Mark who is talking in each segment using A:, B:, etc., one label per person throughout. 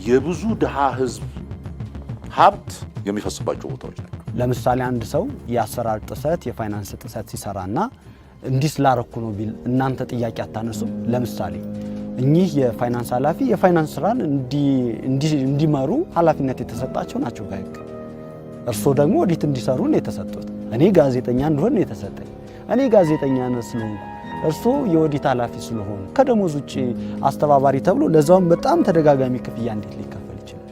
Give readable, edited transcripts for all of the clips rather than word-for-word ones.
A: የብዙ ድሃ ህዝብ ሀብት የሚፈስባቸው ቦታዎች ናቸው።
B: ለምሳሌ አንድ ሰው የአሰራር ጥሰት የፋይናንስ ጥሰት ሲሰራና እንዲህ ስላረኩ ነው ቢል እናንተ ጥያቄ አታነሱም? ለምሳሌ እኚህ የፋይናንስ ኃላፊ የፋይናንስ ስራን እንዲመሩ ኃላፊነት የተሰጣቸው ናቸው በህግ። እርሶ ደግሞ ኦዲት እንዲሰሩ ነው የተሰጡት። እኔ ጋዜጠኛ እንደሆነ ነው የተሰጠኝ። እኔ ጋዜጠኛ ነው ስለሆንኩ እርሶ የኦዲት ኃላፊ ስለሆኑ ከደሞዝ ውጪ አስተባባሪ ተብሎ ለዛውም በጣም ተደጋጋሚ ክፍያ እንዴት ሊከፈል ይችላል?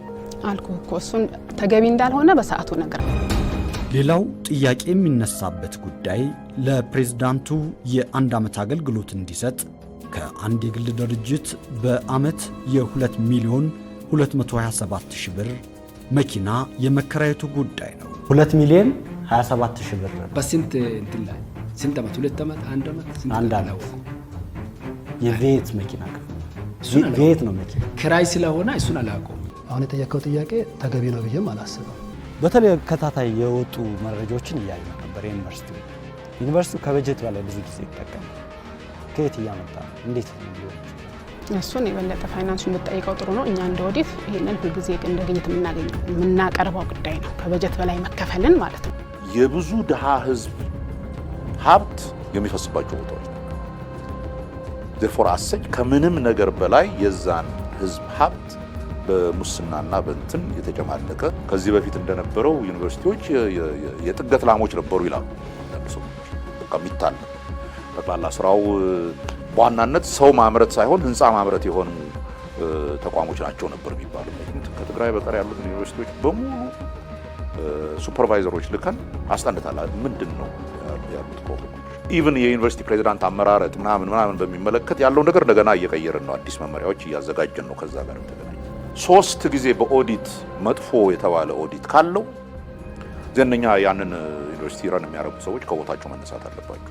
C: አልኩ እኮ እሱን ተገቢ እንዳልሆነ በሰዓቱ ነገር።
B: ሌላው ጥያቄ የሚነሳበት ጉዳይ ለፕሬዝዳንቱ የ1 ዓመት አገልግሎት እንዲሰጥ ከአንድ የግል ድርጅት በአመት የ2 ሚሊዮን 227 ሺህ ብር መኪና የመከራየቱ ጉዳይ ነው። 2 ሚሊዮን 27 ሺህ ብር
D: በስንት እንትን ላይ ስንት ዓመት? 2 ዓመት? 1 ዓመት?
B: አንድ ዓመት የቤት መኪና ቤት ነው መኪና
D: ክራይ ስለሆነ እሱን አላውቀውም።
E: አሁን የጠየቀው ጥያቄ ተገቢ ነው ብዬም አላስብም።
B: በተለይ ከታታይ የወጡ መረጃዎችን እያዩ ነበር። ዩኒቨርሲቲው ከበጀት በላይ ብዙ ጊዜ ይጠቀማል። ከየት እያመጣ እንዴት ሊሆን ይችላል?
C: እሱን የበለጠ ፋይናንሱን ብትጠይቀው ጥሩ ነው። እኛ እንደ ኦዲት ይሄንን ሁልጊዜ እንደ ግኝት የምናቀርበው ጉዳይ ነው። ከበጀት በላይ መከፈልን ማለት ነው።
A: የብዙ ድሃ ህዝብ ሀብት የሚፈስባቸው ቦታዎች ናቸው። therefore አሰጭ ከምንም ነገር በላይ የዛን ህዝብ ሀብት በሙስናና በእንትን የተጨማለቀ ከዚህ በፊት እንደነበረው ዩኒቨርሲቲዎች የጥገት ላሞች ነበሩ ይላሉ ሰዎች። በቃ ሚታል ጠቅላላ ስራው በዋናነት ሰው ማምረት ሳይሆን ህንፃ ማምረት የሆኑ ተቋሞች ናቸው ነበር የሚባለው። ከትግራይ በቀር ያሉት ዩኒቨርሲቲዎች በሙሉ ሱፐርቫይዘሮች ልከን አስጠንታላ ምንድነው ያሉት ፕሮብሌሞች። ኢቭን የዩኒቨርሲቲ ፕሬዝዳንት አመራረጥ ምናምን በሚመለከት ያለው ነገር እንደገና እየቀየርን ነው። አዲስ መመሪያዎች እያዘጋጀን ነው። ከዛ ጋር ተገናኝ 3 ጊዜ በኦዲት መጥፎ የተባለ ኦዲት ካለው ዘነኛ ያንን ዩኒቨርሲቲ ረን የሚያደርጉ ሰዎች ከቦታቸው መነሳት አለባቸው።